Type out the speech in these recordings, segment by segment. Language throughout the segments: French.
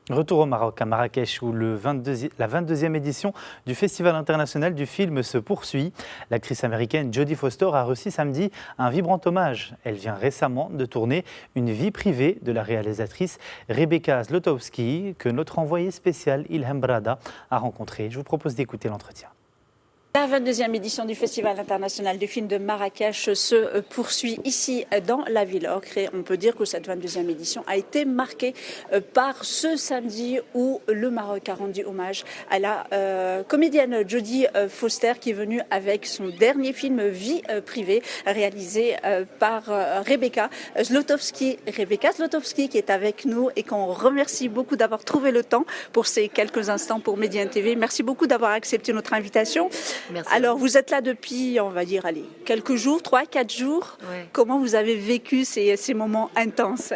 Retour au Maroc, à Marrakech, où la 22e édition du Festival international du film se poursuit. L'actrice américaine Jodie Foster a reçu samedi un vibrant hommage. Elle vient récemment de tourner Une vie privée de la réalisatrice Rebecca Zlotowski, que notre envoyé spécial Ilham Brada a rencontré. Je vous propose d'écouter l'entretien. La 22e édition du Festival international du film de Marrakech se poursuit ici dans la ville ocre et on peut dire que cette 22e édition a été marquée par ce samedi où le Maroc a rendu hommage à la comédienne Jodie Foster qui est venue avec son dernier film Vie privée réalisé par Rebecca Zlotowski. Rebecca Zlotowski qui est avec nous et qu'on remercie beaucoup d'avoir trouvé le temps pour ces quelques instants pour Média TV. Merci beaucoup d'avoir accepté notre invitation. Merci. Alors, vous êtes là depuis, on va dire, quelques jours, 3-4 jours. Ouais. Comment vous avez vécu ces moments intenses ?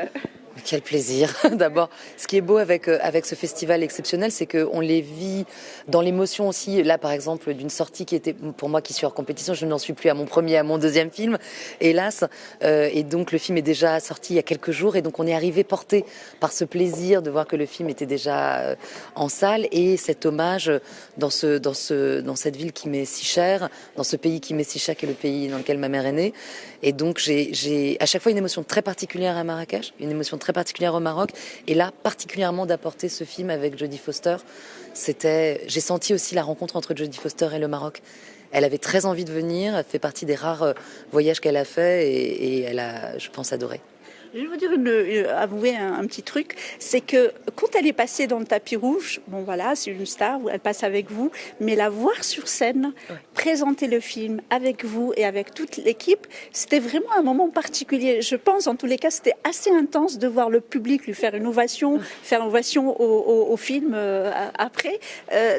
Quel plaisir. D'abord, ce qui est beau avec ce festival exceptionnel, c'est qu'on les vit dans l'émotion aussi. Là, par exemple, d'une sortie qui était, pour moi qui suis hors compétition, je n'en suis plus à mon premier, à mon deuxième film, hélas. Et donc, le film est déjà sorti il y a quelques jours. Et donc, on est arrivé porté par ce plaisir de voir que le film était déjà en salle. Et cet hommage dans cette ville qui m'est si chère, dans ce pays qui m'est si cher, qui est le pays dans lequel ma mère est née. Et donc, j'ai à chaque fois une émotion très particulière à Marrakech, une émotion très particulière au Maroc, et là particulièrement d'apporter ce film avec Jodie Foster, j'ai senti aussi la rencontre entre Jodie Foster et le Maroc. Elle avait très envie de venir, elle fait partie des rares voyages qu'elle a fait et elle a, je pense, adoré. Je vais vous dire avouer un petit truc, c'est que quand elle est passée dans le tapis rouge, bon voilà, c'est une star, elle passe avec vous, mais la voir sur scène, ouais, présenter le film avec vous et avec toute l'équipe, c'était vraiment un moment particulier. Je pense, en tous les cas, c'était assez intense de voir le public lui faire une ovation, faire une ovation au film après.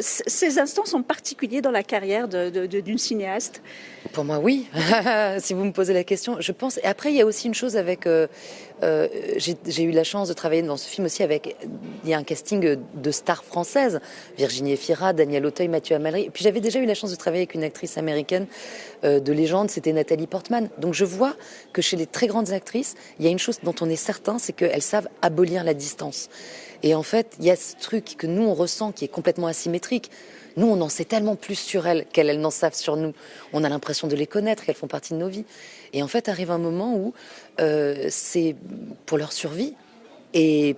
Ces instants sont particuliers dans la carrière d'une cinéaste. Pour moi, oui. Si vous me posez la question, je pense. Et après, il y a aussi une chose avec. J'ai eu la chance de travailler dans ce film aussi avec. Il y a un casting de stars françaises, Virginie Efira, Daniel Auteuil, Mathieu Amalric. Et puis j'avais déjà eu la chance de travailler avec une actrice américaine de légende, c'était Nathalie Portman. Donc je vois que chez les très grandes actrices, il y a une chose dont on est certain, c'est qu'elles savent abolir la distance. Et en fait, il y a ce truc que nous on ressent qui est complètement asymétrique. Nous, on en sait tellement plus sur elles qu'elles n'en savent sur nous. On a l'impression de les connaître, qu'elles font partie de nos vies. Et en fait, arrive un moment où c'est pour leur survie. Et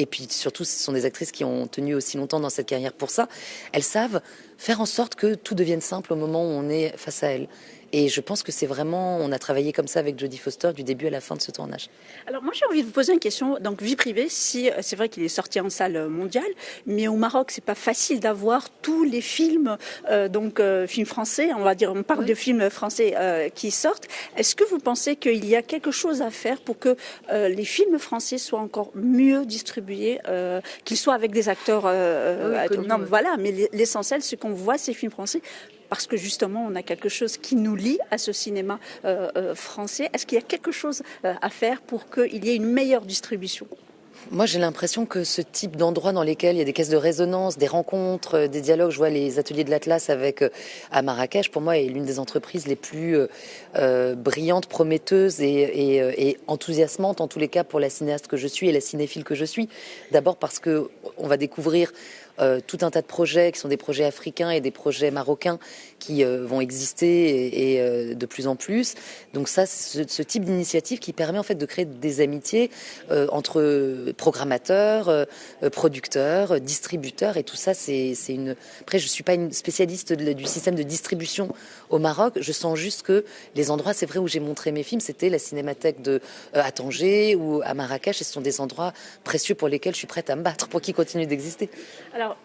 puis surtout, ce sont des actrices qui ont tenu aussi longtemps dans cette carrière pour ça. Elles savent faire en sorte que tout devienne simple au moment où on est face à elles. Et je pense que c'est vraiment, on a travaillé comme ça avec Jodie Foster du début à la fin de ce tournage. Alors moi j'ai envie de vous poser une question. Donc Vie privée, si c'est vrai qu'il est sorti en salle mondiale, mais au Maroc c'est pas facile d'avoir tous les films, films français. On va dire, on parle de films français qui sortent. Est-ce que vous pensez qu'il y a quelque chose à faire pour que les films français soient encore mieux distribués, qu'ils soient avec des acteurs connus, non, voilà. Mais l'essentiel c'est qu'on voit ces films français. Parce que justement, on a quelque chose qui nous lie à ce cinéma français. Est-ce qu'il y a quelque chose à faire pour qu'il y ait une meilleure distribution ? Moi, j'ai l'impression que ce type d'endroits dans lesquels il y a des caisses de résonance, des rencontres, des dialogues, je vois les ateliers de l'Atlas à Marrakech, pour moi, est l'une des entreprises les plus brillantes, prometteuses et enthousiasmantes, en tous les cas, pour la cinéaste que je suis et la cinéphile que je suis. D'abord parce que on va découvrir tout un tas de projets qui sont des projets africains et des projets marocains qui vont exister et de plus en plus. Donc ça, c'est ce type d'initiative qui permet en fait de créer des amitiés entre programmateurs, producteurs, distributeurs et tout ça, c'est une. Après, je suis pas une spécialiste du système de distribution au Maroc. Je sens juste que les endroits, c'est vrai, où j'ai montré mes films, c'était la Cinémathèque à Tanger ou à Marrakech, et ce sont des endroits précieux pour lesquels je suis prête à me battre pour qu'ils continuent d'exister. Alors,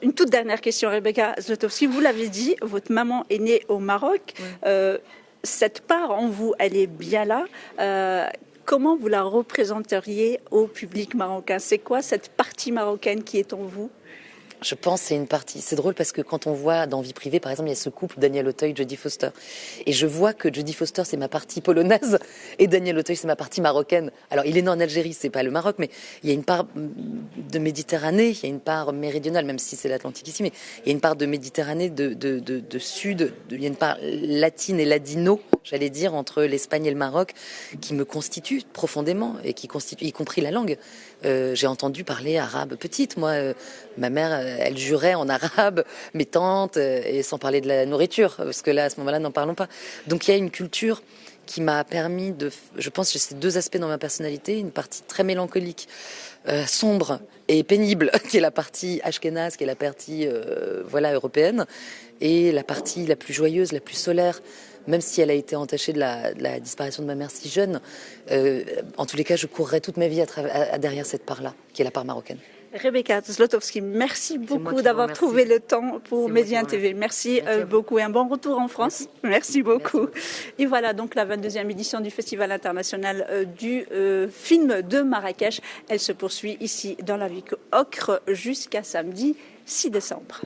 une toute dernière question, Rebecca Zlotowski. Vous l'avez dit, votre maman est née au Maroc. Oui. Cette part en vous, elle est bien là. Comment vous la représenteriez au public marocain ? C'est quoi cette partie marocaine qui est en vous ? Je pense que c'est une partie. C'est drôle parce que quand on voit dans Vie privée, par exemple, il y a ce couple Daniel Auteuil, Jodie Foster. Et je vois que Jodie Foster, c'est ma partie polonaise et Daniel Auteuil, c'est ma partie marocaine. Alors, il est né en Algérie, c'est pas le Maroc, mais il y a une part de Méditerranée, il y a une part méridionale, même si c'est l'Atlantique ici, mais il y a une part de Méditerranée, de sud, il y a une part latine et ladino. j'allais dire, entre l'Espagne et le Maroc, qui me constituent profondément et qui constituent, y compris la langue. J'ai entendu parler arabe petite. Moi, ma mère, elle jurait en arabe, mes tantes, et sans parler de la nourriture, parce que là, à ce moment-là, n'en parlons pas. Donc il y a une culture qui m'a permis de... Je pense que j'ai ces deux aspects dans ma personnalité, une partie très mélancolique, sombre et pénible, qui est la partie ashkénaze, qui est la partie européenne, et la partie la plus joyeuse, la plus solaire, même si elle a été entachée de la disparition de ma mère si jeune. En tous les cas, je courrai toute ma vie derrière cette part-là, qui est la part marocaine. Rebecca Zlotowski, merci beaucoup d'avoir trouvé le temps pour Média TV. Merci beaucoup et un bon retour en France. Merci beaucoup. Merci. Et voilà donc la 22e édition du Festival international du film de Marrakech. Elle se poursuit ici dans la ville Ocre jusqu'à samedi 6 décembre.